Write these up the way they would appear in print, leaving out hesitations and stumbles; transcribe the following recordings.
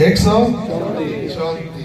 134।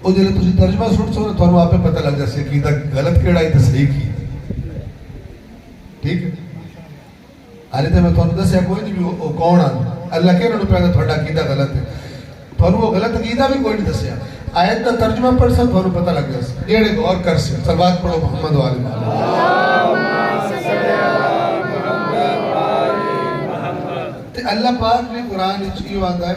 ਉਹ ਜਿਹੜੇ ਤੁਸੀਂ ਤਰਜਮਾ ਸੁਣ ਸੋ ਤੁਹਾਨੂੰ ਆਪੇ ਪਤਾ ਲੱਗ ਜਾਸੇ ਕਿ ਇਹਦਾ ਗਲਤ ਕਿਹੜਾ ਹੈ ਤੇ ਸਹੀ ਕੀ ਹੈ। ਠੀਕ ਹੈ, ਹਾਲੇ ਤਾਂ ਮੈਂ ਤੁਹਾਨੂੰ ਦੱਸਿਆ ਕੋਈ ਨਹੀਂ ਵੀ ਉਹ ਕੌਣ ਆ, ਅੱਲਾਹ ਕਿਹਨਾਂ ਨੂੰ ਕਹਿੰਦਾ ਤੁਹਾਡਾ ਅਕੀਦਾ ਗਲਤ ਹੈ, ਤੁਹਾਨੂੰ ਉਹ ਗਲਤ ਅਕੀਦਾ ਵੀ ਕੋਈ ਨਹੀਂ ਦੱਸਿਆ। ਆਇਤ ਦਾ ਤਰਜਮਾ ਪੜ੍ਹ ਸਕ ਤੁਹਾਨੂੰ ਪਤਾ ਲੱਗ ਜਾਸੇ, ਜਿਹੜੇ ਗੌਰ ਕਰ ਸਕ। ਸਲਵਾਤ ਪੜੋ ਮੁਹੰਮਦ ਵਾਲੇ ਤੇ ਅੱਲਾਹ ਪਾਕ ਵੀ ਕੁਰਾਨ ਵਿੱਚ ਕੀ ਆਂਦਾ ਹੈ,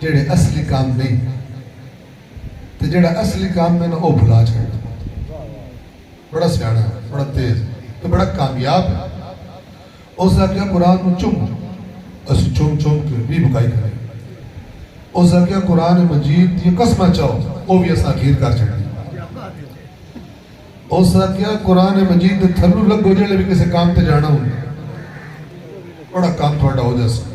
جڑے اصلی کام نہیں تے جڑا اصلی کام میں نا وہ بھلا چھڑ بڑا سیانا ہے بڑا تیز تو بڑا کامیاب ہے اس آگیا قرآن میں چم اسی چم کے بھی بکائی کریں اس آگیا قرآن مجید یہ قسمہ چاہو وہ بھی ایسا گیر کر چھڑ اس آگیا قرآن مجید تھلو لگ ہو جائے بھی کسی کام تے جانا ہوں بڑا کام تھوڑا ہو جیسا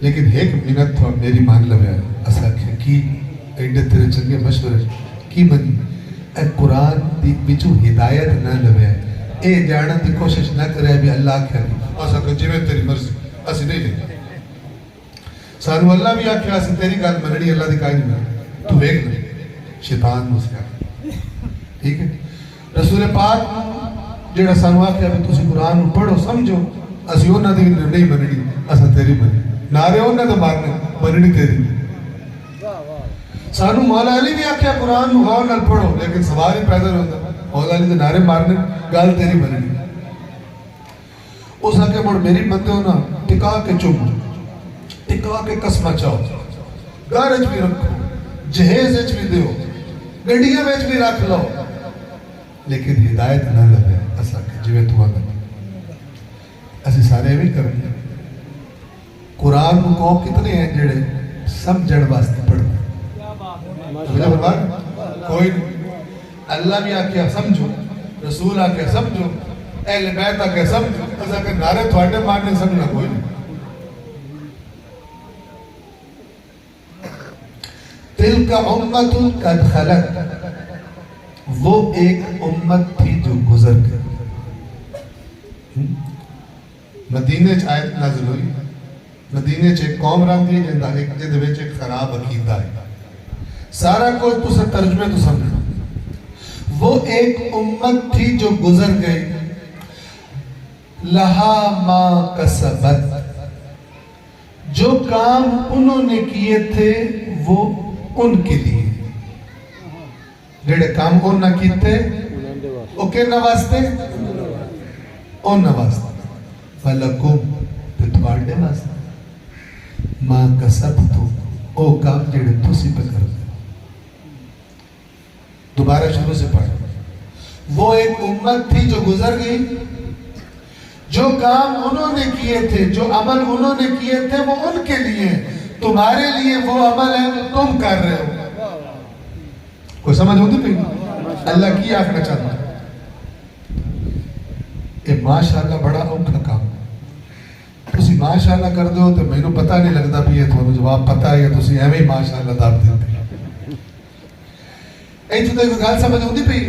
لیکن ایک منت تھوڑا میری مان لگا ہے اسا کی ایڈے تیرے چنگے مشورے کی منی اے قرآن دی بچو ہدایت نہ لگا ہے اے جانا دی کوشش نہ کرے بھی اللہ کیا اسا کہ جویں تیری مرضی اسی نہیں لیں سانو اللہ بھی آکھیا اسی تیری گل مننی اللہ دی کائی نہیں تو ایک نہیں شیطان مسکا ٹھیک ہے رسول پاک جڑا سانو آکھیا بھی تسی قرآن پڑھو سمجھو اسی انہاں دی نہیں مننی اسا تیری مننی نعرے انہاں دے مارنے مننی تیری سانو مولا علی بھی آکھیا قرآن غور نال پڑھو لیکن سوال ہی پیدا نہیں ہوتا مولا علی دے نعرے مارنے گال تیری مننی اس آکھیا مڑ میری بندے ہو نا ٹکا کے چم ٹکا کے قسمہ چاہو گارج بھی رکھو جہیز اچ بھی دیو گڈیاں وچ بھی رکھ لو لیکن ہدایت نہ لگے اسا کہ جویں تو آندا اسی سارے بھی کرنے قرآن کو کتنے ہیں جڑے سمجھن واسطے پڑھتے کوئی اللہ بھی آکھیا سمجھو رسول آکھیا سمجھو اہل بیت آکھیا سمجھو اسا کہ نعرے تھوڑے مارنے سمجھنا کوئی نہیں تلک امت قد خلت وہ ایک امت تھی جو گزر گئی مدینے چ آیت نازل ہوئی مدینے چ ایک قوم رہندی ہے جندا ایک جے وچ ایک خراب عقیدہ ہے سارا کچھ تسے ترجمے تو سمجھنا وہ ایک امت تھی جو گزر گئی لہا ما کسبت جو کام انہوں نے کیے تھے وہ ان کے لیے جڑے کام انہوں نے کیے تھے وہ کہنا واسطے انہوں واسطے فَلَكُمْ تتوارڈے واسطے ما کسبتو او کام جڑے تسی پہ کر دے دوبارہ شروع سے پڑھ وہ ایک امت تھی جو گزر گئی جو کام انہوں نے کیے تھے جو عمل انہوں نے کیے تھے وہ ان کے لیے تمہارے لیے وہ عمل ہے جو تم کر رہے ہو کوئی سمجھ ہوتی پہ اللہ کی آخنا چاہتا ہے یہ ماشاءاللہ بڑا اوکھا کام تسی ماشاءاللہ کر دو تو میں نے پتہ نہیں لگتا بھی یہ تو جواب پتہ ہے تسی ایویں ماشاءاللہ داب دیتے ایتھے تو ایک گل سمجھ ہوتی پہ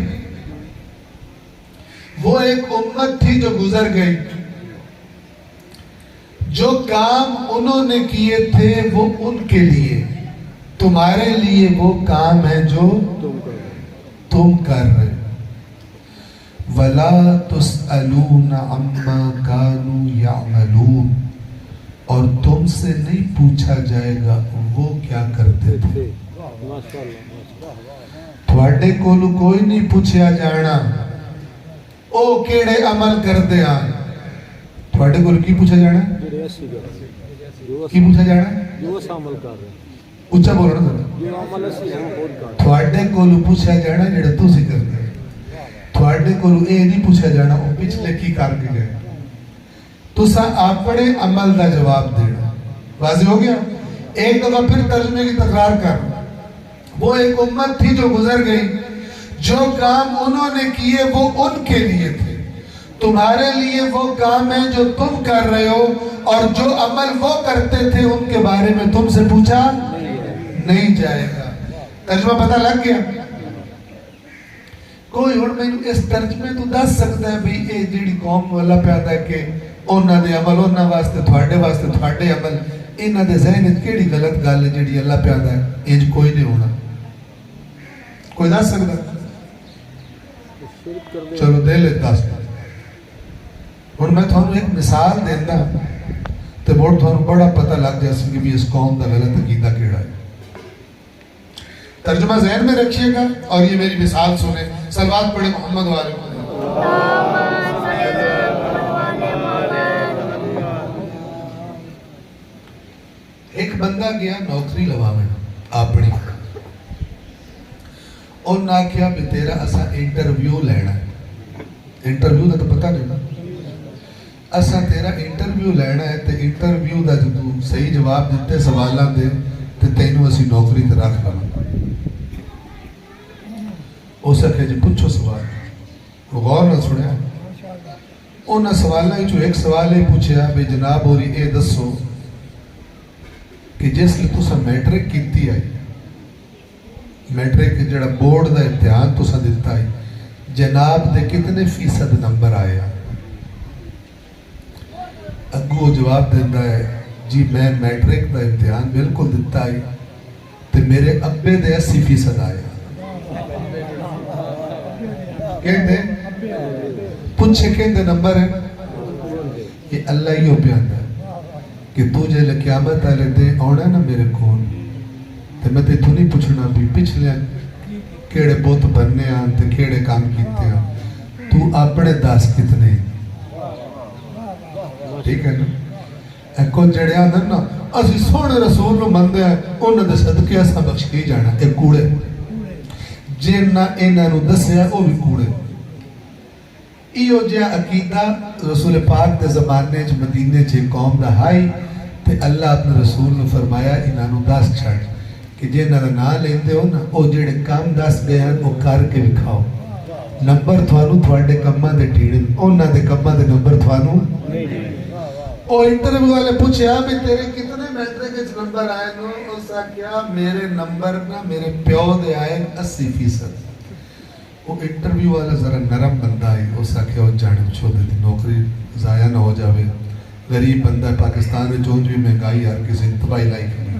وہ ایک امت تھی جو گزر گئی جو کام انہوں نے کیے تھے وہ ان کے لیے تمہارے لیے وہ کام ہے جو تم کر رہے وَلَا تُسْأَلُونَ عَمَّا كَانُوا يَعْمَلُونَ اور تم سے نہیں پوچھا جائے گا وہ کیا کرتے تھے تھوڑے کولو کوئی نہیں پوچھا جانا او کیڑے عمل کر دے آن تھوڑے کولو کی پوچھا جانا کی پوچھا جانا اچھا بول رہا تھوڑے کولو پوچھا جانا جڑے تو سی کر دے تھوڑے کولو اے نہیں پوچھا جانا وہ پچھلے کی کار کے گئے تو سا اپنے عمل دا جواب دینا واضح ہو گیا ایک دفعہ پھر ترجمے کی تکرار کر وہ ایک امت تھی جو گزر گئی جو کام انہوں نے کیے وہ ان کے لیے تھے تمہارے لیے وہ کام ہے جو تم کر رہے ہو اور جو عمل وہ کرتے تھے ان کے بارے میں تم سے پوچھا نہیں جائے گا ترجمہ پتہ لگ گیا کوئی اور میں اس ترجمے تو دس سکتا ہے بھی اے جیڑی قوم والا پیادا ہے کہ انہاں دے عمل انہاں واسطے تھوڑے عمل انہاں دے ذہن کیڑی غلط گل ہے جیڑی اللہ پیادا ہے انج کوئی نہیں ہونا کوئی دس سکتا چلو دے لے دس اور میں تھانوں ایک مثال دینا تو بہت تھانوں بڑا پتہ لگ جائے کہ بھی اس قوم دا غلط عقیدہ کیڑا ہے ترجمہ ذہن میں رکھیے گا اور یہ میری مثال سنیں صلوات پڑھیں محمد والے ایک بندہ گیا نوکری لواویں اپنی، انہیں آخیا بھی تیرا اسا انٹرویو لینا ہے، انٹرویو کا تو پتہ نہیں نا، اسا تیرا انٹرویو لینا ہے، تو انٹرویو کا جو تو صحیح جواب دیتے سوالاں دے تو تینوں اسی نوکری تے رکھ لواں۔ اس آخیا جی پوچھو سوال، غور نہ سنیا، انہاں سوالاں وچوں ایک سوال یہ پوچھیا بھی جناب ہوری اے دسو کہ جس لئے تسا میٹرک کیتی آئی، میٹرک جڑا بورڈ دا امتحان تسا دیتا ہے، جناب دے کتنے فیصد نمبر آیا؟ اگو جواب دیتا ہے جی میں میٹرک دا امتحان بالکل دیتا ہے تو میرے ابے دے 80% آیا۔ کہتے پوچھے کہتے نمبر ہے، یہ اللہ ہی ہو پیاندا ہے کہ تو جے قیامت آلے دے آنا نا میرے کون تو میں تے تو نہیں پوچھنا بھی پچھلے کیڑے بوت بننے آن تے کیڑے کام کیتے آن، تو اپنے داس کتنے، ٹھیک ہے نا؟ ایکو جڑے آن نا اسی سونے رسول نو مندے ہیں انہوں دے صدقے اسا بخشی جانا، ایک کوڑے جنہ انہوں نے دسیا وہ بھی کوڑے۔ ایو جا عقیدہ رسول پاک دے زمانے چ مدینے چ قوم دا ہائی تے اللہ اپنے رسول نے فرمایا انہوں دس چھڑ کہ جے انہوں نے نہ لیندے ہو نا او جڑے کام دس گئے ہیں وہ کر کے دکھاؤ، نمبر تھوانو تھوڑے کماں دے ٹھیڑن، انہاں دے کماں دے نمبر تھوانو۔ او انٹرویو والے پوچھیا بھی تیرے کتنے میٹرک وچ نمبر آئے نو؟ اس کیا میرے نمبر نا میرے پیو دے آئے 80%۔ وہ انٹرویو والا ذرا نرم بندہ ہے، اس کیا وہ جانب چھو دیتی نوکری ضائع نہ ہو جاوے، غریب بندہ ہے، پاکستان میں جو بھی مہنگائی ہر کسی انتباہی لائی کرنی،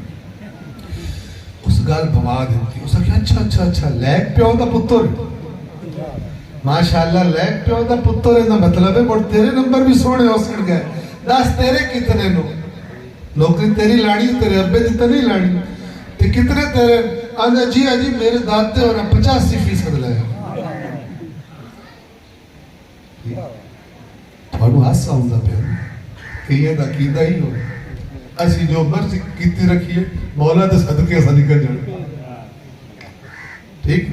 اس گال بھوا دیتی، اس کیا اچھا لیک پیو دا پتر، ماشاءاللہ لیک پیو دا پتر ہے نا مطلب ہے بڑھ تیرے نمبر بھی سونے ہو سکڑ گئے، دس تیرے کتنے نو؟ نوکری تیری لانی تیرے ابے دیتا نہیں لانی، تے کتنے تیرے؟ آنجا جی میرے دادتے ہونا 85% لائے۔ تھوڑو حصہ ہوندہ پہ کہ یہ دا عقیدہ ہی ہو، ایسی جو مرضی کیتی رکھیے مولا دے صدقے ایسا نکل جانا، ٹھیک؟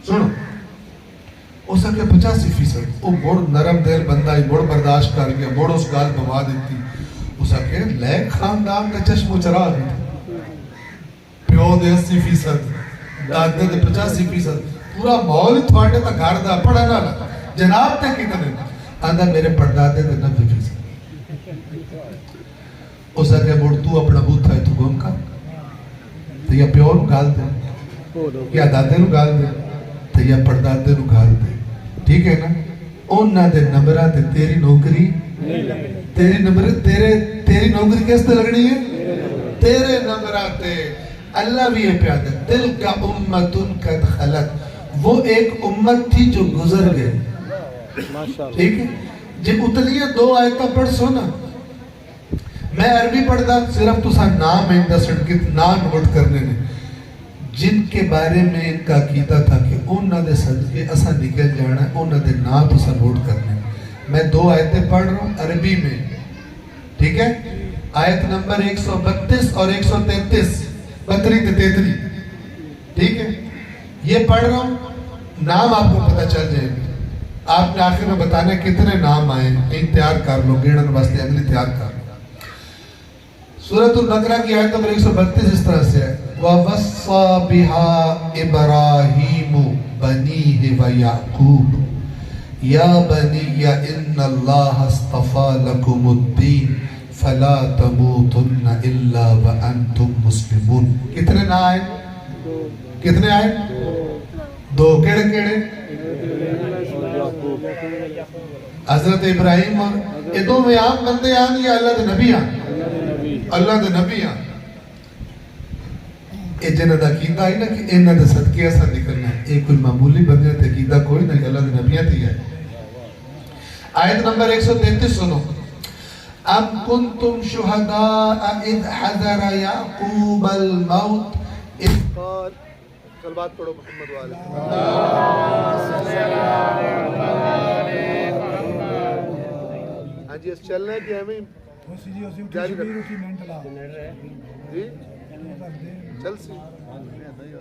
سنو اس کے 85% وہ بڑ نرم دل بندہ ہی بڑ برداشت کر گیا، بڑ اس گال بوا دیتی، اس کے لیک خاندان کا چشم و چراغ پیو دے 80%، دادے دے 85%، پورا مول تھوڑے تا گھر دا پڑھا نہ لگا، جناب تے کتنے آندھا میرے پردادے دے 90%۔ اس کے بڑ تو اپنا بوتھا ہے تو گم کر، تو یا پیو نو گال دے، یا دادے نو گال دے، تو یا پردادے نو گال دے، ٹھیک ہے نا؟ انہاں دے نمبرہ تے تیری نوکری، تیری نوکری کس تے لگنی ہے؟ تیرے نمبرہ تے اللہ بھی ہے پیادہ، دل کا امتن قد خلق، وہ ایک امت تھی جو گزر گئے، ٹھیک ہے؟ جب اتنی دو آیتہ پڑھ سونا، میں عربی پڑھتا صرف تو سا نام ہے دا سڑکت نام نوٹ کرنے نے، جن کے بارے میں ان کا عقیدہ تھا کہ انہاں دے صدقے اسا نکل جانا ہے، انہاں دے نام تو سا نوٹ کرنے، میں دو آیتیں پڑھ رہا ہوں عربی میں، ٹھیک ہے؟ آیت نمبر 132 اور 133، 32-33، ٹھیک ہے؟ یہ پڑھ رہا ہوں، نام آپ کو پتہ چل جائے گا، آپ نے آخر میں بتانا کتنے نام آئے ہیں، تیار کر لو، گیڑن واسطے اگلی تیار کر لو۔ سورۃ البقرہ کی آیت نمبر 132 اس طرح سے ہے، وَوَصَّى بِهَا إِبْرَاهِيمُ بَنِيهِ وَيَعْقُوبُ يَا بَنِيَّ إِنَّ اللَّهَ اصْطَفَى لَكُمُ الدِّينَ فَلَا تَمُوتُنَّ إِلَّا وَأَنْتُمْ مُسْلِمُونَ۔ کتنے نہ آئے؟ کتنے آئے؟ دو، کیڑے کیڑے؟ حضرت ابراہیم اور یہ دو میں عام بندے آن یا اللہ دے نبی آن؟ اللہ دے نبی آن۔ یہ جنہ دا عقیدہ ہے نا کہ انہ دے صدقے ایسا نکلنا ہے، ایک کوئی معمولی بندے تے عقیدہ کوئی نہیں، اللہ دے نبیات ہی ہے۔ آیت نمبر 133 سنو، ام کنتم شہداء اذ حضر یعقوب الموت اذ قال، صلوات پڑھو محمد والے، ہاں جی اس چلنا ہے کہ ہمیں جاری رکھیں، جی چل سی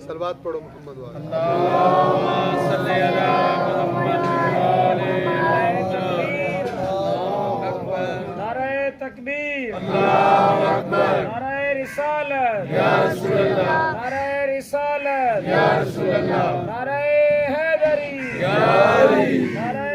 صلوات پڑھو محمد والے نعرہ تکبیر نعرہ رسالت نعرہ رسالت نعرہ حیدری نعرہ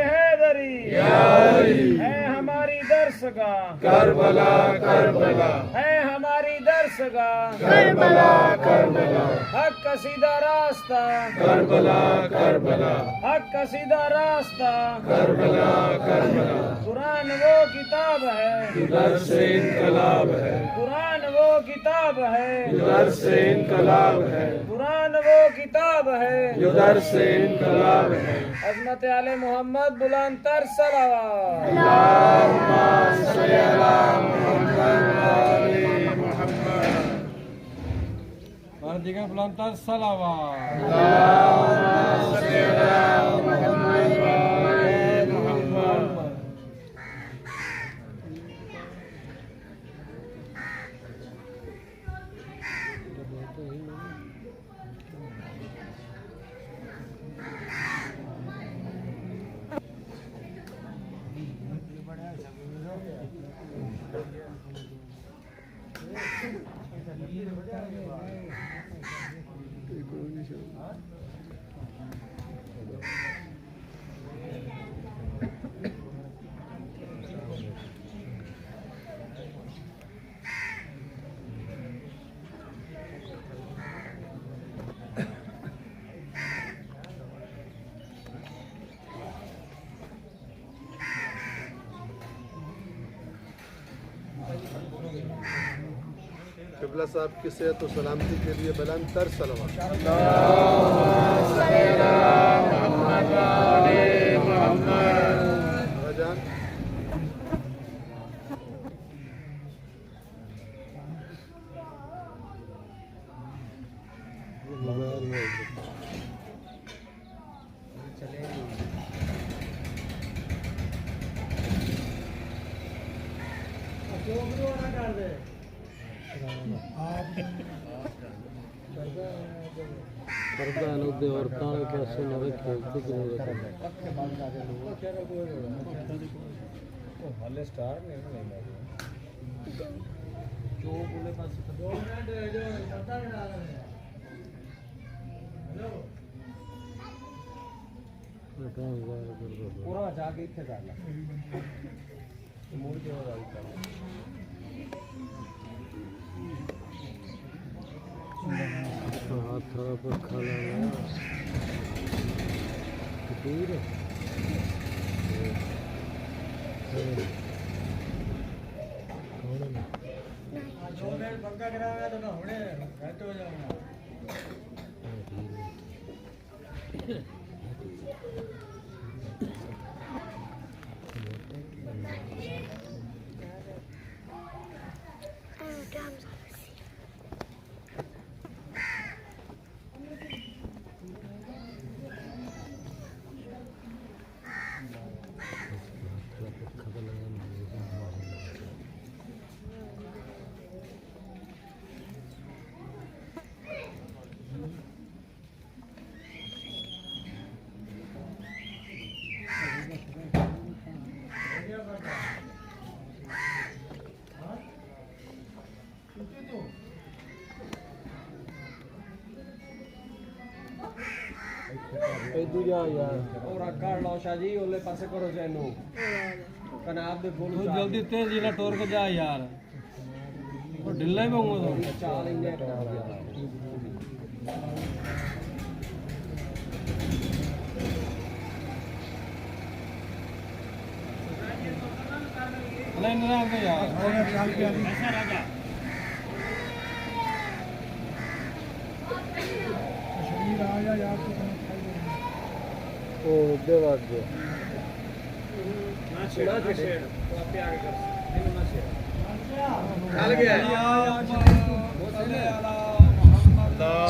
حیدری ہے ہماری درسگاہ کربلا کربلا ہے ہماری درسگاہ کربلا کربلا حق کا سیدھا راستہ کربلا کربلا حق کا سیدھا راستہ کربلا کربلا قرآن وہ کتاب ہے ادھر سے انقلاب ہے قرآن وہ کتاب ہے ادھر سے انقلاب ہے قرآن وہ کتاب ہے ادھر سے انقلاب ہے عظمت آل محمد بلند تر صلوات اللہم صلی علی محمد وآل محمد اور دیگر بلند تر صلوات اللہم صلی علی محمد وآل محمد قبلہ صاحب کی صحت و سلامتی کے لیے بلند تر صلوات جان پورا جا کے اتنے کرنا مڑ کے ہاتھ پر کھانا کتیر پنکھا کرا ہوا تو ہونے بیٹھے ہو جاؤں گا جلدی تیزی نہ ٹور کے جا یار ڈلے میں ہوں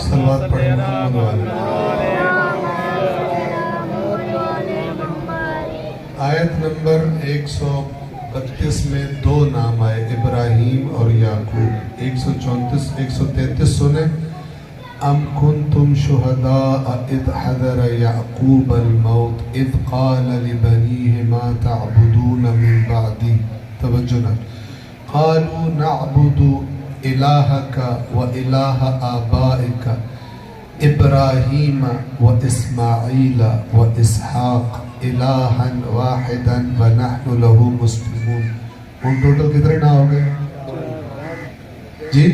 صلوات پڑھیں محمد والے آیت نمبر 132 میں 2 نام آئے ابراہیم ابراہیم اور یعقوب 134 133 سنیں. ام کنتم شہداء اذ حضر یعقوب الموت اذ قال لبنیہ ما تعبدون من بعدی. توجہ نہ. قالوا نعبد الہک و الہ آبائک ابراہیم و اسماعیل و اسحاق الہا واحدا ونحن له مسلمون. ان ٹوٹل کتنے نہ ہو گئے جی؟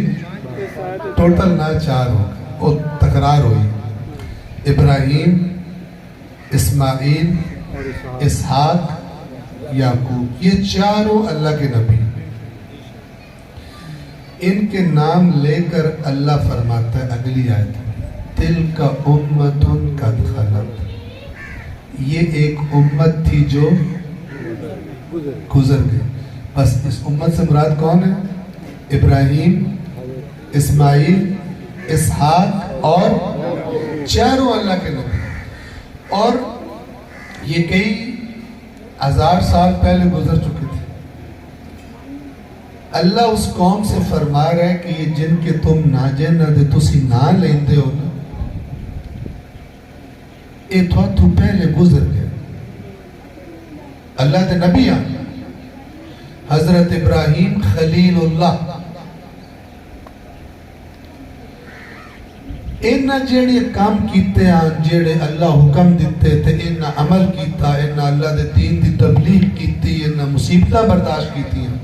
ٹوٹل نہ 4 ہو گئے. وہ تکرار ہوئی. ابراہیم، اسماعیل، اسحاق، یعقوب، یہ چاروں اللہ کے نبی. ان کے نام لے کر اللہ فرماتا ہے اگلی آیت میں تِلْكَ أُمَّةٌ قَدْ خَلَتْ، یہ ایک امت تھی جو گزر گئی. بس اس امت سے مراد کون ہے؟ ابراہیم، اسماعیل، اسحاق اور چاروں اللہ کے نبی. اور یہ کئی ہزار سال پہلے گزر چکے تھے. اللہ اس قوم سے فرما رہا ہے کہ یہ جن کے تم ناجن دے تسی نہ لیندے ہو نا، یہ تو پہلے گزر گئے. اللہ دے نبی آنے حضرت ابراہیم خلیل اللہ، انہاں جیڑے کام کیتے ہیں جیڑے اللہ حکم دیتے تھے انہاں عمل کیتا، انہاں اللہ دے دین دی تبلیغ کیتی، انہاں مصیبتہ برداشت کیتی ہیں.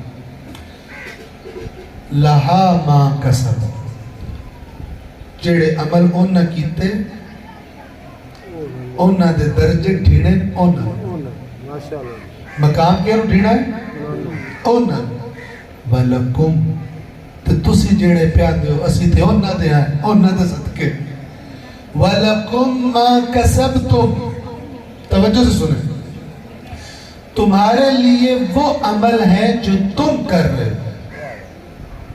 لہا ما کسب، جیڑے عمل انہاں کیتے انہاں دے درجے ڈھینے انہاں مقام کیا ڈھینا ہے انہاں. وَلَكُمْ، تو تسی جیڑے پیادے ہو اسی تھے انہاں دے آئے انہاں دے صدقے. وَلَكُمْ مَا كَسَبْتُمْ، توجہ سے سنیں، تمہارے لیے وہ عمل ہے جو تم کر رہے ہو.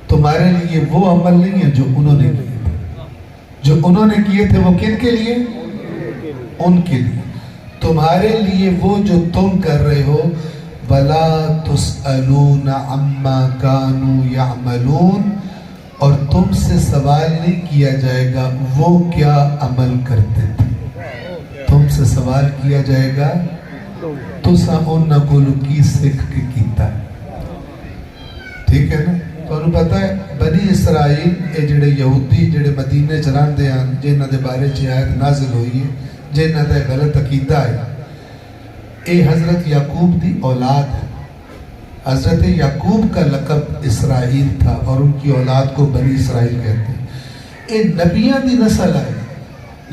تمہارے لیے وہ عمل نہیں ہے جو انہوں نے کیے تھے. جو انہوں نے کیے تھے وہ کن کے لیے؟ ان کے لیے. تمہارے لیے وہ جو تم کر رہے ہو. وَلَا تُسْأَلُونَ عَمَّا كَانُوا يَعْمَلُونَ، اور تم سے سوال نہیں کیا جائے گا وہ کیا عمل کرتے تھے. تم سے سوال کیا جائے گا تُسا اُنّا کولو کی سکھ کے کیتا ہے. ٹھیک ہے نا؟ تو انہوں پتہ ہے بنی اسرائیل اے جڑے یہودی جڑے مدینے چران دے آن جنہ دے بارے چی آیت نازل ہوئی ہے جنہ دے غلط عقیدہ ہے، اے حضرت یعقوب دی اولاد ہے. حضرت یعقوب کا لقب اسرائیل تھا اور ان کی اولاد کو بنی اسرائیل کہتے ہیں. اے نبیاں دی نسل ہے،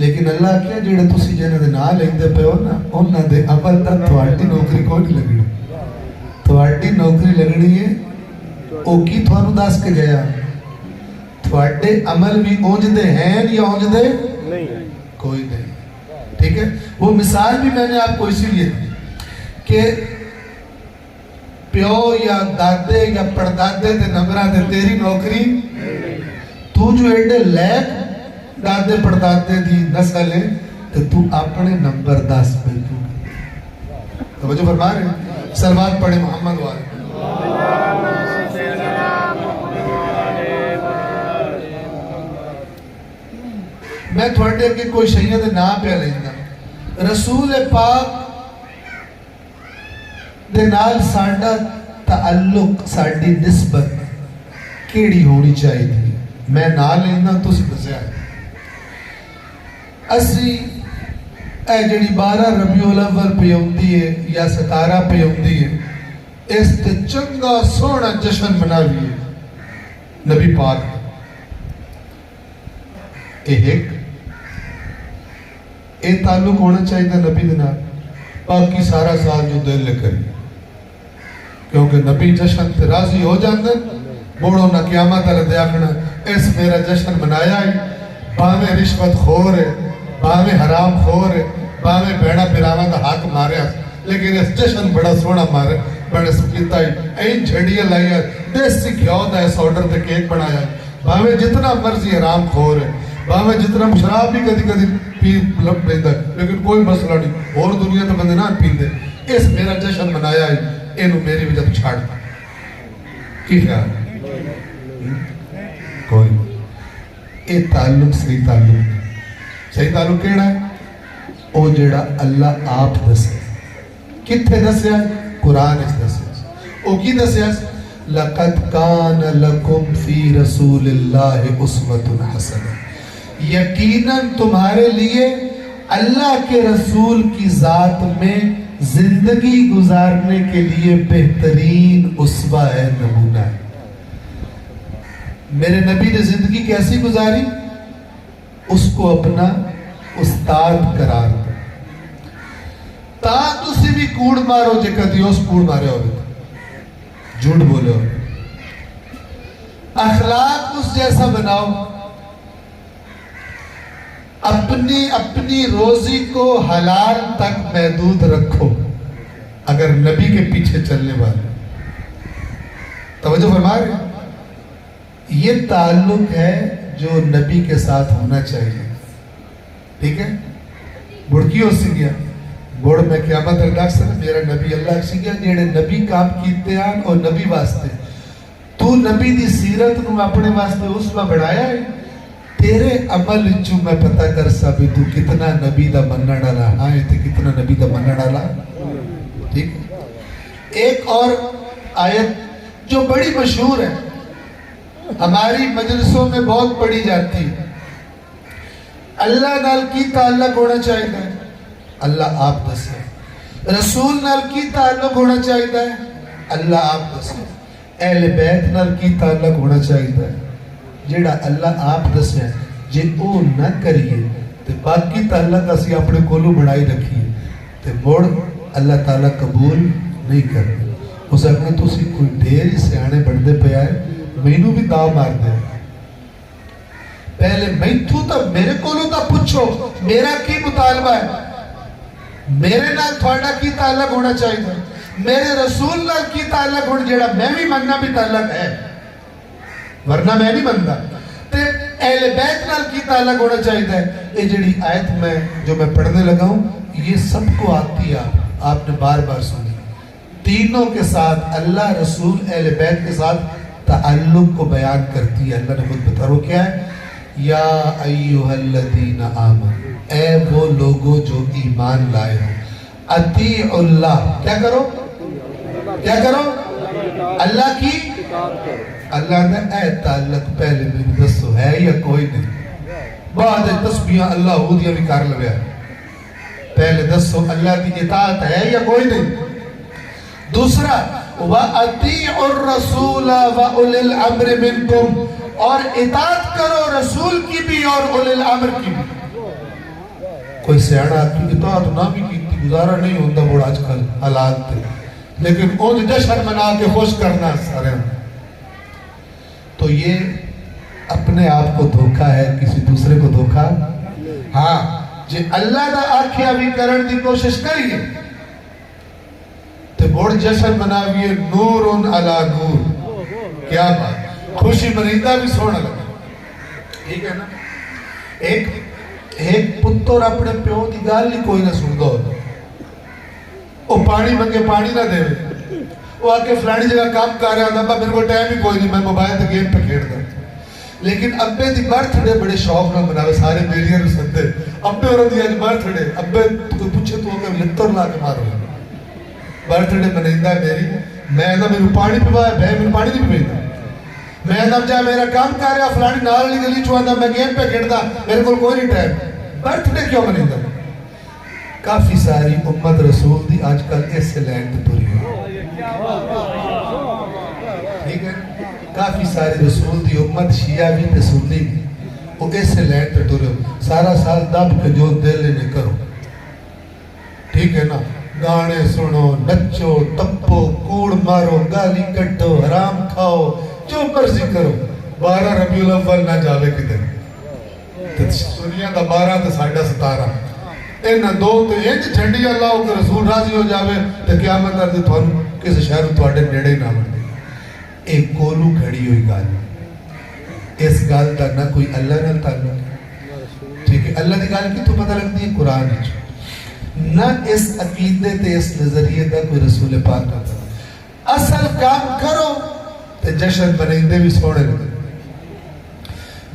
لیکن اللہ کیا جڑے تسی جنہ دے نہ لیندے پہ ہو نا انہاں دے عمل تک تھوڑی نوکری کو نہیں لگنی. تھوڑی نوکری لگنی ہے او کی تھوانو داس کے گیا. تھوڑے عمل بھی اونج دے ہیں یا اونج دے نہیں؟ کوئی نہیں. ٹھیک ہے. وہ مثال بھی میں نے آپ کو اسی لیے دی کہ پیو یا دادے یا پردادے دے نمبرہ دے تیری نوکری، تو جو ایڈے لیک دادے پردادے دی نسل ہے تو تو اپنے نمبر 10 پہ تو. توجہ فرما رہے ہیں. سلوات پڑھے محمد والے. میں تھوڑے کہ کوئی شہید نہ پہ لینا. رسول پاک دے نال ساڑھا تعلق ساڑھی نسبت کیڑی ہونی چاہیے تھی. میں نہ لینا تو سی بسے آئے. اسی اے جڑی 12 ربیع الاول پہ ہوندی ہے یا 17 پہ ہوندی ہے، اس تے چنگا سونا جشن مناوی ہے نبی پاک. ایک اے تعلق ہونا چاہیے تھا نبی دینا. باقی سارا سال جو دل لے کری، کیونکہ نبی جشن تے راضی ہو جاندے موڑو نہ قیامت علیہ دیاکھنا اس میرا جشن منایا ہے. باویں رشوت خور ہے، باویں حرام خور ہے، باویں بیڑا پیراوہ دا حق مارے، لیکن اس جشن بڑا سونا مارے بڑے سکیتا ہے. این جھڑیاں لائی ہے، دیسی گھیو دا اس آرڈر دے کیک بنایا ہے. باویں جتنا مرضی حرام خور ہے، باویں جتنا شراب بھی کدی کدی پی لب لیندہ ہے، لیکن کوئی مسئلہ نہیں. اور دنیا تو بندے نہ پیندے. اس میرا جشن منایا ہے، اینو میری وجہ تو چھاڑ دا. کی خیال ہے؟ کوئی نہیں. یہ تعلق صحیح تعلق نہیں. صحیح تعلق کیڑا ہے؟ او جڑا اللہ آپ دسے. کتھے دسیا؟ قرآن اس دسیا. او کی دسیا؟ لَقَدْ كَانَ لَكُمْ فِي رَسُولِ اللَّهِ أُسْوَةٌ حَسَنَةٌ. یقیناً تمہارے لیے اللہ کے رسول کی ذات میں زندگی گزارنے کے لیے بہترین اسوہ ہے، نمونہ ہے. میرے نبی نے زندگی کیسی گزاری؟ اس کو اپنا استاد قرار دیا. تا تسی بھی کوڑ مارو جے کدی اس کوڑ مارے ہوئے جھوٹ بولے ہو. اخلاق اس جیسا بناؤ. اپنی روزی کو حلال تک محدود رکھو اگر نبی کے پیچھے چلنے والے. توجہ فرما رہے ہیں؟ یہ تعلق ہے جو نبی کے ساتھ ہونا چاہیے. ٹھیک ہے؟ بڑکی ہو سی گیا گوڑ میں قیامت ارداک سے میرا نبی اللہ سی گیا جیڑے نبی کام کیتے ہیں اور نبی واسطے. تو نبی دی سیرت نو اپنے واسطے اس میں بڑھایا ہے. تیرے عمل جو میں پتہ کر سا بھی تو کتنا نبی دا منہ ڈالا. ہاں تے کتنا نبی دا منہ ڈالا. ٹھیک. ایک اور آیت جو بڑی مشہور ہے ہماری مجلسوں میں بہت پڑھی جاتی ہے. اللہ نال کی تعلق ہونا چاہیے؟ اللہ آپ دسے. رسول نال کی تعلق ہونا چاہیے؟ اللہ آپ دسے. اہل بیت نال کی تعلق ہونا چاہیے؟ جیڑا اللہ آپ دسے. جے او نہ کریے تو باقی تعلق اسی اپنے کولو بڑھائی رکھیے تو موڑ اللہ تعالیٰ قبول نہیں کرتے. ہو سکتا تو اسی کوئی ڈھیر ہی سیانے بڑھتے پہ آئے مینو بھی داؤ مار دے. پہلے میں تو تا میرے کولو تا پوچھو میرا کی مطالبہ ہے. میرے نال تھوڑا کی تعلق ہونا چاہیے. میرے رسول نال کی تعلق ہونا جیڑا میں بھی مننا بھی تعلق ہے ورنہ میں نہیں منتا. تے اہل بیت نال کی تعلق ہونا چاہیے. یہ جڑی آیت میں جو میں پڑھنے لگا ہوں یہ سب کو آتی ہے. آپ نے بار بار سنی. تینوں کے ساتھ اللہ رسول اہل بیت کے ساتھ تعلق کو بیان کرتی ہے. اللہ نے خود بتا رہا کیا ہے؟ یا ایوہ الذین آمنوا، اے وہ لوگوں جو ایمان لائے ہو، اطیع اللہ، کیا کرو؟ کیا کرو؟ اللہ کی. اللہ نے اے تعلق پہلے میں دسو ہے یا کوئی نہیں؟ بعد تسبیح اللہ ہودیاں بھی کر لگیا. پہلے دسو اللہ کی اطاعت ہے یا کوئی نہیں؟ دوسرا وَأَطِيعُ الرَّسُولَ وَأُولِي الْأَمْرِ مِنْكُمْ، اور اطاعت کرو رسول کی بھی اور اولی الامر کی بھی. کوئی سیاڑا کی اطاعت نہ بھی کی گزارا نہیں ہوتا بڑا آج کل حالات تھے لیکن ان جشن منا کے خوش کرنا سارے. تو یہ اپنے آپ کو دھوکہ ہے، کسی دوسرے کو دھوکہ. ہاں جی اللہ دا آکھیا بھی کرن دی کوشش کریے تو بڑھ جشن مناویے نورن علی نور. کیا بات، خوشی مریدہ بھی سونا لگا. ٹھیک ہے نا؟ ایک پتر اپنے پیوں دی گال نہیں کوئی نہ سن دو. وہ پانی منگے پانی نہ دے. وہ آکے فلانی جگہ کام کر رہا تھا میرے کو ٹائم ہی کوئی نہیں، میں موبائل تے گیم پہ کھیڑ دا. لیکن ابے دی برتھ ڈے بڑے شوق نہ مناوے سارے میلیاں نو سدے. ابے اور دی اج برتھ ڈے، ابے کوئی پوچھے تو کہ لتر لا کے مارو برتھ ڈے منائندا میری. میں نہ میرے پانی پیوایا بھائی میرے پانی نہیں پیویندا. میں نہ جا میرا کام کر رہا فلانی نال والی گلی چواندا میں گیم پہ کھیڑدا میرے کو کوئی نہیں ٹائم. برتھ ڈے کیوں منائندا؟ کافی ساری امت رسول دی آج کل اس سے لینڈ پوری ہے. ٹھیک ہے؟ کافی ساری رسول دی امت شیعہ بھی تے سنی بھی وہ اس سے لینڈ پہ ٹورے ہو. سارا سال دب کے جو دل نے کرو. ٹھیک ہے نا؟ گانے سنو، نچو، ٹپو، کوڑ مارو، گالی کٹو، حرام کھاؤ، جو مرضی کرو. 12 ربیع الاول نہ جاوے کدھر. سنیاں دا 12 تے ساڈا 17 انہاں دو تے انج جھنڈی اللہ کے رسول راضی ہو جاوے تے قیامت تے تھانوں کسے شہر تواڈے نیڑے نہ بنے. ایک کولو کھڑی ہوئی گل. اس گل دا نہ کوئی اللہ نال تعلق. ٹھیک ہے؟ اللہ دی گل کتوں پتہ لگتی ہے؟ قرآن وچ. نہ اس عقیدے تے اس نظریے دا کوئی رسول پاک کا. اصل کام کرو تے جشن بنائندے بھی سونے لگے.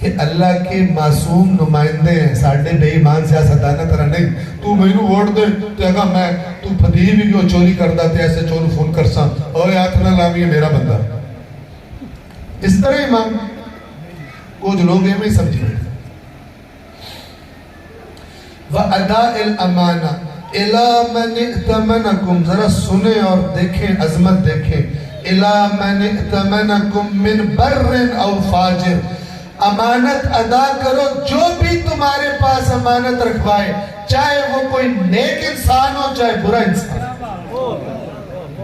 کہ اللہ کے معصوم نمائندے ہیں ساڑھے بے ایمان سیاستانہ طرح نہیں تو میں نو ووٹ دے تو اگا میں تو پھدی بھی کیوں چوری کردہ تے ایسے چور فون کرساں اوہ آتھ نہ لامی ہے میرا بندہ اس طرح امام کچھ لوگ ہمیں سمجھ رہے وَأَدَاءِ الْأَمَانَةِ إِلَى مَنِ اِئْتَمَنَكُمْ ذرا سنیں اور دیکھیں عظمت دیکھیں إِلَى مَنِ اِئْتَمَنَكُمْ مِنْ بَرٍ أَوْ فَاجِرٍ امانت ادا کرو جو بھی تمہارے پاس امانت رکھوائے چاہے وہ کوئی نیک انسان ہو چاہے برا انسان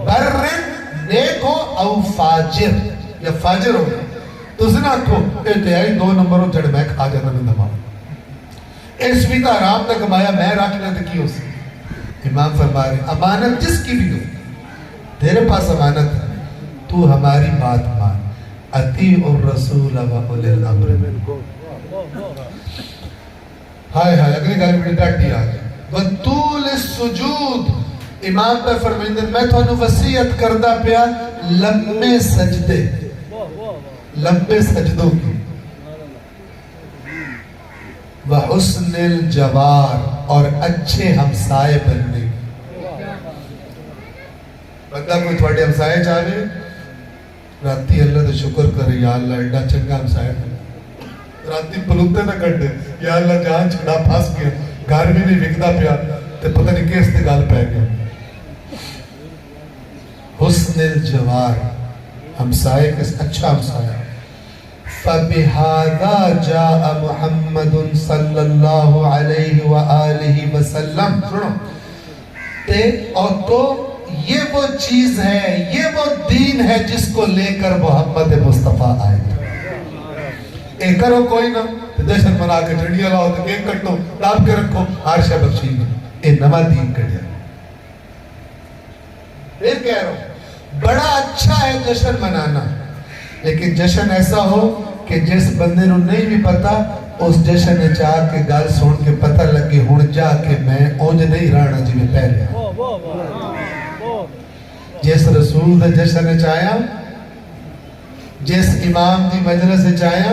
برن نیک ہو او فاجر یا فاجر ہو تو زنا کو اتیائی 2 نمبروں جڑ میں کھا جانا میں دماغ اس بھی تا رام تک کمایا میں رکھ لیتے کی ہو سے امام فرما رہے امانت جس کی بھی ہو تیرے پاس امانت ہے تو ہماری بات مان اطیعوا الرسول و اولی الامر منکم ہائے ہائے اگلی گالی بڑی ڈاٹی آگئی وَطُولِ السُّجُود امام پہ فرمائندے میں تو انہوں وسیعت کردہ پیا لمبے سجدوں کی وَحُسْنِ الْجَوَارِ اور اچھے ہمسائے بننے بندہ کوئی تھوڑے ہمسائے چاہے راتی اللہ تو شکر کرے یا اللہ ایڈا چنگا ہمسائے راتی پلوتے نہ کر دے یا اللہ جہاں چھڑا پھاس گیا گھر بھی نہیں وکدا پیا تے پتہ نہیں کیس تے گال پہ گیا حسن الجوار ہمسائے کس اچھا ہمسائے فَبِهَذَا جَاءَ مُحَمَّدٌ صلی اللہ علیہ وآلہ وسلم سنو تے اور تو یہ وہ چیز ہے یہ وہ دین ہے جس کو لے کر محمد مصطفیٰ آئے ایک کرو کوئی نہ جشن منا کے جڑیا لاؤ تو کیک کٹو ڈاب کے رکھو عارشہ بخشی اے نوا دین کٹیا پھر کہہ رہا ہوں بڑا اچھا ہے جشن منانا لیکن جشن ایسا ہو کہ جس بندے نو نہیں بھی پتا اس جشن نے چاہ کے گال سون کے پتہ لگے ہون جا کے میں اونج نہیں رانا جی میں پہلے جس رسول دے جشن نے چاہیا جس امام دی مجلس سے چاہیا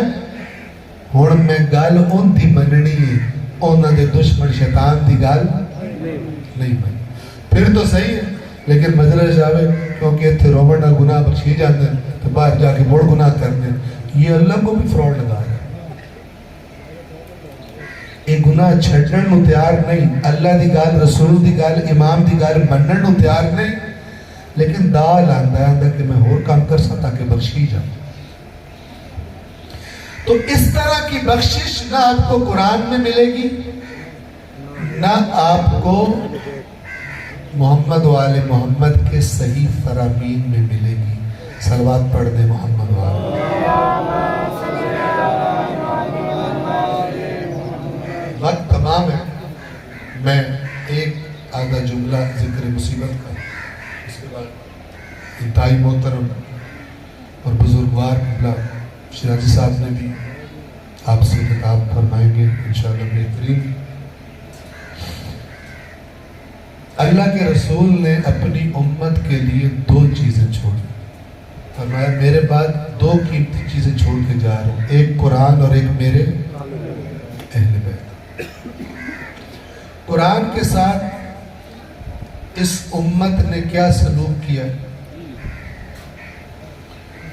ہون میں گال ان دی مننی ہے انہاں دے دشمن شیطان دی گال نہیں منی پھر تو صحیح ہے لیکن مجلس جاوے کیونکہ اتھے روبر نہ گناہ بخشی جاندے تو باہر جا کے بڑ گناہ کرنے یہ اللہ کو بھی فراڈ لگا ہے ایک گناہ چھڑن نو تیار نہیں اللہ دی گال رسول دی گال امام دی گال منن نو تیار نہیں لیکن دال آندہ کہ میں اور کام کر سکتا تاکہ بخشی جاؤں تو اس طرح کی بخشش نہ آپ کو قرآن میں ملے گی نہ آپ کو محمد و آل محمد کے صحیح فرامین میں ملے گی صلوات پڑھ دے محمد و آل وقت تمام ہے میں ایک آدھا جملہ ذکر مصیبت کا اس کے بعد انتہائی محترم اور بزرگوار قبلہ شیرازی صاحب نے بھی آپ سے خطاب فرمائیں گے انشاءاللہ بہترین اللہ کے رسول نے اپنی امت کے لیے 2 چیزیں چھوڑی فرمایا میرے بعد 2 قیمتی چیزیں چھوڑ کے جا رہا ہوں ایک قرآن اور ایک میرے اہل بیت قرآن کے ساتھ اس امت نے کیا سلوک کیا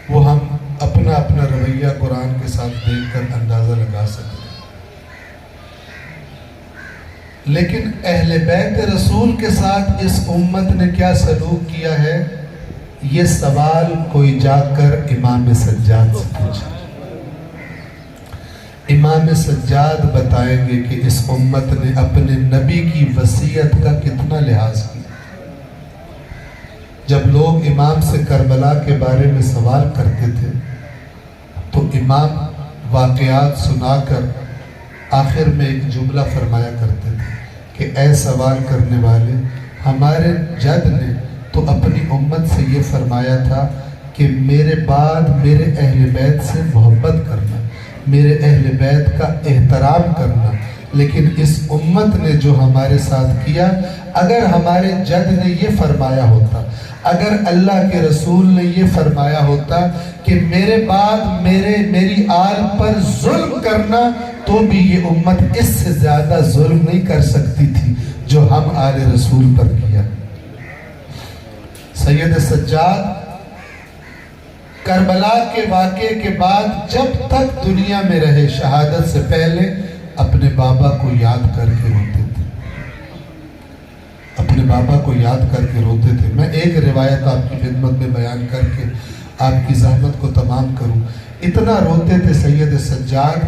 وہ ہم اپنا رویہ قرآن کے ساتھ دیکھ کر اندازہ لگا سکتے لیکن اہل بیت رسول کے ساتھ اس امت نے کیا سلوک کیا ہے یہ سوال کوئی جا کر امام سجاد سے پوچھے امام سجاد بتائیں گے کہ اس امت نے اپنے نبی کی وصیت کا کتنا لحاظ کیا جب لوگ امام سے کربلا کے بارے میں سوال کرتے تھے تو امام واقعات سنا کر آخر میں ایک جملہ فرمایا کرتے تھے کہ اے سوال کرنے والے ہمارے جد نے تو اپنی امت سے یہ فرمایا تھا کہ میرے بعد میرے اہل بیت سے محبت کرنا میرے اہل بیت کا احترام کرنا لیکن اس امت نے جو ہمارے ساتھ کیا، اگر ہمارے جد نے یہ فرمایا ہوتا، اگر اللہ کے رسول نے یہ فرمایا ہوتا کہ میرے بعد میری آل پر ظلم کرنا، تو بھی یہ امت اس سے زیادہ ظلم نہیں کر سکتی تھی جو ہم آل رسول پر کیا۔ سید سجاد کربلا کے واقعے کے بعد جب تک دنیا میں رہے، شہادت سے پہلے اپنے بابا کو یاد کر کے روتے تھے، اپنے بابا کو یاد کر کے روتے تھے۔ میں ایک روایت آپ کی خدمت میں بیان کر کے آپ کی زحمت کو تمام کروں۔ اتنا روتے تھے سید سجاد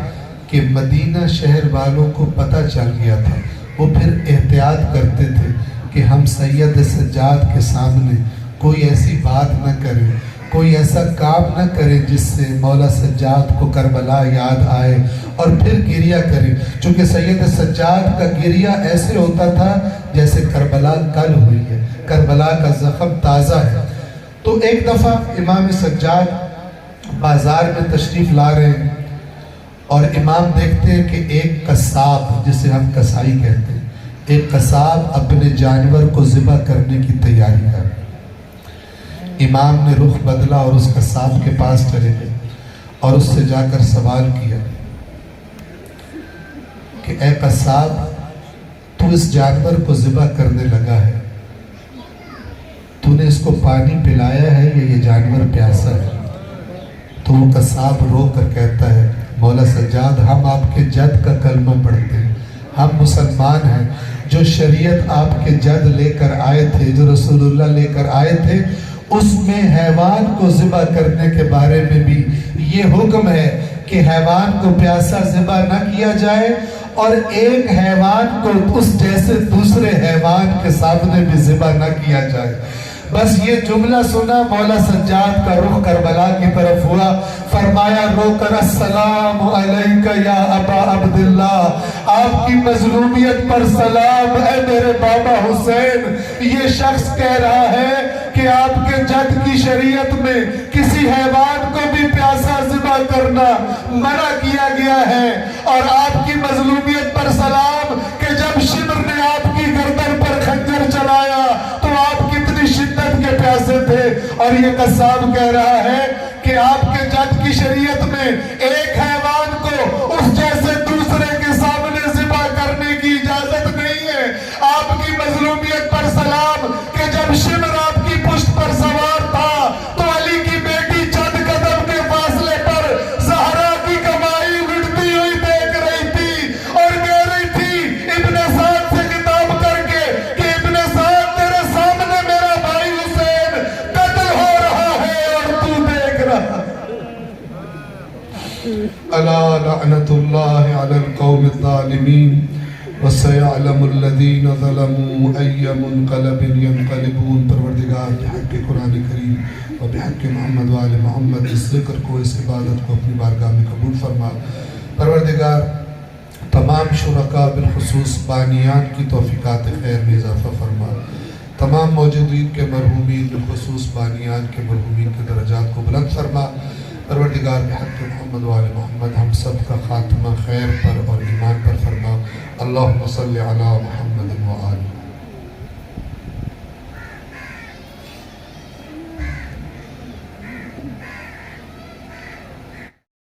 کہ مدینہ شہر والوں کو پتہ چل گیا تھا، وہ پھر احتیاط کرتے تھے کہ ہم سید سجاد کے سامنے کوئی ایسی بات نہ کریں، کوئی ایسا کام نہ کریں جس سے مولا سجاد کو کربلا یاد آئے اور پھر گریہ کریں، چونکہ سید سجاد کا گریہ ایسے ہوتا تھا جیسے کربلا کل ہوئی ہے، کربلا کا زخم تازہ ہے۔ تو ایک دفعہ امام سجاد بازار میں تشریف لا رہے ہیں اور امام دیکھتے ہیں کہ ایک قصاب، جسے ہم قصائی کہتے ہیں، ایک قصاب اپنے جانور کو ذبح کرنے کی تیاری کر رہا ہے۔ امام نے رخ بدلا اور اس قصاب کے پاس چلے گئے اور اس سے جا کر سوال کیا کہ اے قصاب، تو اس جانور کو ذبح کرنے لگا ہے، تو نے اس کو پانی پلایا ہے یا یہ جانور پیاسا ہے؟ تو وہ قصاب رو کر کہتا ہے، مولا سجاد، ہم آپ کے جد کا کلمہ پڑھتے ہیں، ہم مسلمان ہیں، جو شریعت آپ کے جد لے کر آئے تھے، جو رسول اللہ لے کر آئے تھے، اس میں حیوان کو ذبح کرنے کے بارے میں بھی یہ حکم ہے کہ حیوان کو پیاسا ذبح نہ کیا جائے اور ایک حیوان کو اس جیسے دوسرے حیوان کے سامنے بھی ذبح نہ کیا جائے۔ بس یہ جملہ سنا، مولا سجاد کا رخ کربلا کی طرف ہوا، فرمایا رو کر، السلام علیکہ یا ابا عبداللہ، آپ کی مظلومیت پر سلام اے میرے بابا حسین۔ یہ شخص کہہ رہا ہے کہ آپ کے جد کی شریعت میں کسی حیوان کو بھی پیاسا ذبح کرنا منع کیا گیا ہے، اور آپ کی مظلومیت پر سلام کہ جب شمر نے آپ کی گردن پر خنجر چلایا تو آپ کتنی شدت کے پیاسے تھے۔ اور یہ قصاب کہہ رہا ہے کہ آپ کے جد کی شریعت میں ایک حیوان کو اس جیسے دوسرے کے سامنے ذبح کرنے کی اجازت نہیں ہے۔ آپ کی مظلومیت پر سلام کہ جب شمر آپ کی پشت پر سوار تھا تو علی کی بیٹی چند قدم کے فاصلے پر زہرا کی کمائی لٹتی ہوئی دیکھ رہی تھی اور کہہ رہی تھی ابن سعد سے خطاب کر کے کہ ابن سعد، تیرے سامنے میرا بھائی حسین قتل ہو رہا ہے اور تو دیکھ رہا۔ الا لعنت اللہ علی القوم الظالمین وَسَيَعْلَمُ الَّذِينَ ظَلَمُوا أَيَّ مُنْقَلَبٍ يَنْقَلِبُونَ۔ پروردگار بحق قرآن کریم و بحق محمد و آل محمد اس ذکر کو، اس عبادت کو اپنی بارگاہ میں قبول فرما۔ پروردگار تمام شرکاء بالخصوص بانیان کی توفیقات خیر میں اضافہ فرما، تمام موجودین کے مرحومین بالخصوص بانیان کے مرحومین کے درجات کو بلند فرما۔ پروردگار بحق محمد و آل محمد ہم سب کا خاتمہ خیر پر اور ایمان پر فرما۔ اللہم صلی علی محمد